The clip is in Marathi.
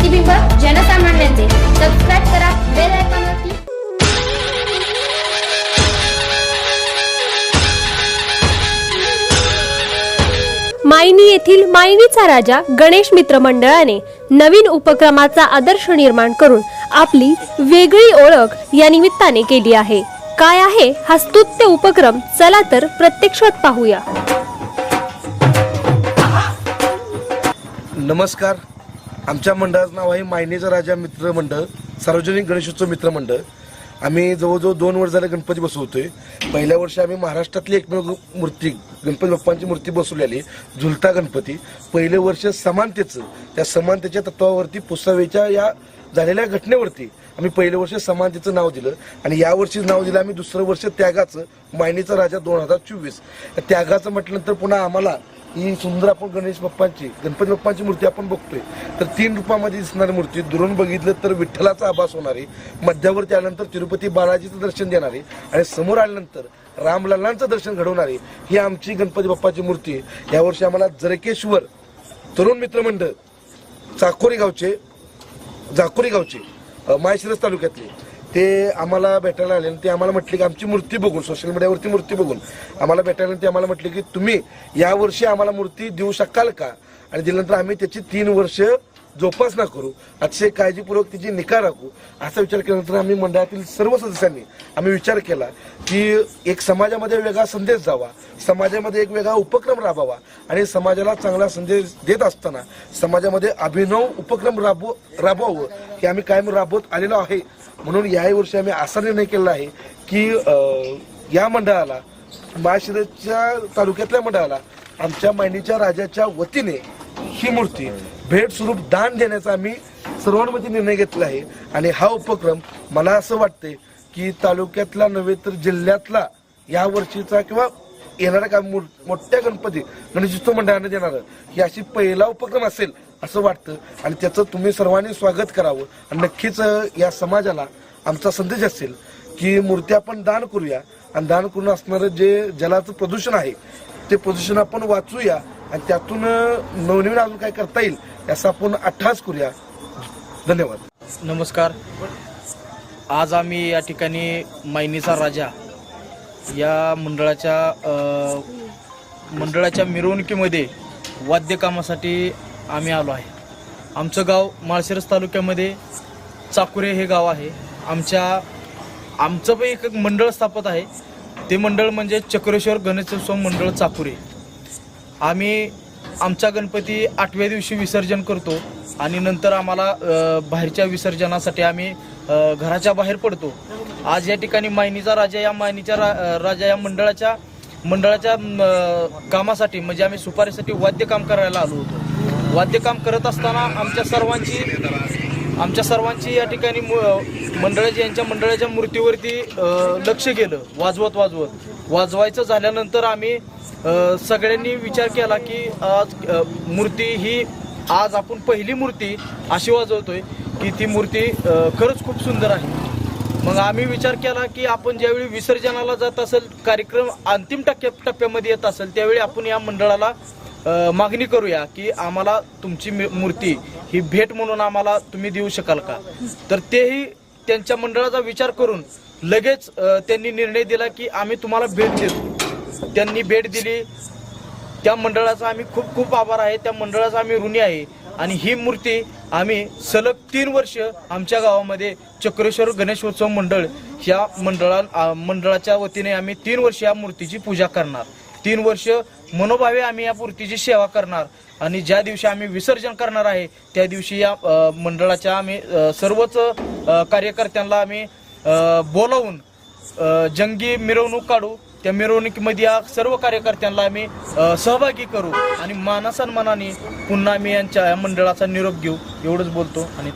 प्रतिबिंब जनसामान्यांचे. सबस्क्राईब करा, बेल आयकॉनवरती. मायनी येथील मायनीचा राजा गणेश मित्र मंडळाने नवीन उपक्रमाचा आदर्श निर्माण करून आपली वेगळी ओळख या निमित्ताने केली आहे. काय आहे हा स्तुत्य उपक्रम, चला तर प्रत्यक्षात पाहूया. नमस्कार. आमच्या मंडळाचं नाव आहे मायनीचा राजा मित्र मंडळ, सार्वजनिक गणेशोत्सव मित्र मंडळ. आम्ही जवळजवळ 2 वर्ष झाले गणपती बसवतोय. पहिल्या वर्षी आम्ही महाराष्ट्रातली एकमेव मूर्ती गणपती बाप्पांची मूर्ती बसवलेली झुलता गणपती. पहिलं वर्ष समानतेचं, त्या समानतेच्या तत्वावरती पुसावेच्या या झालेल्या घटनेवरती आम्ही पहिलं वर्ष समानतेचं नाव दिलं आणि यावर्षी नाव दिलं आम्ही दुसरं वर्ष त्यागाचं, मायनीचा राजा 2024. त्यागाचं म्हटल्यानंतर पुन्हा आम्हाला ही सुंदर आपण गणेश बाप्पांची गणपती बाप्पांची मूर्ती आपण बघतोय तर 3 रूपामध्ये दिसणारी मूर्ती. दुरून बघितलं तर विठ्ठलाचा आभास होणारी, मध्यावरती आल्यानंतर तिरुपती बालाजीचं दर्शन देणारी आणि समोर आल्यानंतर रामलल्लांचं दर्शन घडवणारी ही आमची गणपती बाप्पाची मूर्ती. यावर्षी आम्हाला जरकेश्वर तरुण मित्र मंडळ चाकोरी गावचे माळशिरस तालुक्यातले ते आम्हाला भेटायला आले आणि ते आम्हाला म्हटले की आमची मूर्ती बघून, सोशल मीडियावरती मूर्ती बघून आम्हाला भेटायला ते आम्हाला म्हटले की तुम्ही यावर्षी आम्हाला मूर्ती देऊ शकाल का, आणि दिल्यानंतर आम्ही त्याची 3 वर्ष जोपासना करू, अतिशय काळजीपूर्वक तिची निगा राखू. असा विचार केल्यानंतर आम्ही मंडळातील सर्व सदस्यांनी आम्ही विचार केला की एक समाजामध्ये वेगळा संदेश जावा, समाजामध्ये एक वेगळा उपक्रम राबवा आणि समाजाला चांगला संदेश देत असताना समाजामध्ये अभिनव उपक्रम राबवावं हे आम्ही कायम राबवत आलेलो आहे. म्हणून याही वर्षी आम्ही असा निर्णय केला आहे की या मंडळाला, माळशिरसच्या तालुक्यातल्या मंडळाला आमच्या मायनीच्या राजाच्या वतीने ही मूर्ती भेट स्वरूप दान देण्याचा आम्ही सर्वांमध्ये निर्णय घेतला आहे. आणि हा उपक्रम मला असं वाटतंय की तालुक्यातला नव्हे तर जिल्ह्यातला या वर्षीचा किंवा येणारा का मोठ्या गणपती गणेशोत्सव मंडळाने देणारं ही अशी पहिला उपक्रम असेल असं वाटतं आणि त्याचं तुम्ही सर्वांनी स्वागत करावं. आणि नक्कीच या समाजाला आमचा संदेश असेल की मूर्ती आपण दान करूया आणि दान करून असणारं जे जलाचं प्रदूषण आहे ते प्रदूषण आपण वाचूया आणि त्यातून नवनवीन अजून काय करता येईल याचा आपण अट्टहास करूया. धन्यवाद. नमस्कार. आज आम्ही या ठिकाणी मायनीचा राजा या मंडळाच्या मिरवणुकीमध्ये वाद्यकामासाठी आम्ही आलो आहे. आमचं गाव माळशिरस तालुक्यामध्ये चाकुरे हे गाव आहे. आमचं पण एक मंडळ स्थापत आहे. ते मंडळ म्हणजे चक्रेश्वर गणेशोत्सव मंडळ चाकुरे. आम्ही आमचा गणपती 8व्या दिवशी विसर्जन करतो आणि नंतर आम्हाला बाहेरच्या विसर्जनासाठी आम्ही घराच्या बाहेर पडतो. आज या ठिकाणी मायनीचा राजा या मंडळाच्या कामासाठी म्हणजे आम्ही सुपारीसाठी वाद्यकाम करायला आलो होतो. वाद्यकाम करत असताना आमच्या सर्वांची या ठिकाणी यांच्या मंडळाच्या मूर्तीवरती लक्ष गेलं. वाजवायचं झाल्यानंतर आम्ही सगळ्यांनी विचार केला की आज आपण पहिली मूर्ती अशी वाजवतोय की ती मूर्ती खरंच खूप सुंदर आहे. मग आम्ही विचार केला की आपण ज्यावेळी विसर्जनाला जात असेल, कार्यक्रम अंतिम टप्प्यामध्ये येत असेल त्यावेळी आपण या मंडळाला मागणी करूया की आम्हाला तुमची मूर्ती ही भेट म्हणून आम्हाला तुम्ही देऊ शकाल का. तर तेही त्यांच्या मंडळाचा विचार करून लगेच त्यांनी निर्णय दिला की आम्ही तुम्हाला भेट देतो. त्यांनी भेट दिली. त्या मंडळाचा आम्ही खूप खूप आभार आहे. त्या मंडळाचा आम्ही ऋणी आहे. आणि ही मूर्ती आम्ही सलग 3 वर्ष आमच्या गावामध्ये चक्रेश्वर गणेशोत्सव मंडळ ह्या मंडळाच्या वतीने आम्ही 3 वर्ष या मूर्तीची पूजा करणार. 3 वर्ष मनोभावे आम्ही या मूर्तीची सेवा करणार आणि ज्या दिवशी आम्ही विसर्जन करणार आहे त्या दिवशी या मंडळाच्या आम्ही सर्वच कार्यकर्त्यांना आम्ही बोलावून जंगी मिरवणूक काढू. त्या मिरवणुकीमध्ये या सर्व कार्यकर्त्यांना आम्ही सहभागी करू आणि मानासन्मानाने पुन्हा आम्ही या मंडळाचा निरोप घेऊ. एवढंच बोलतो आणि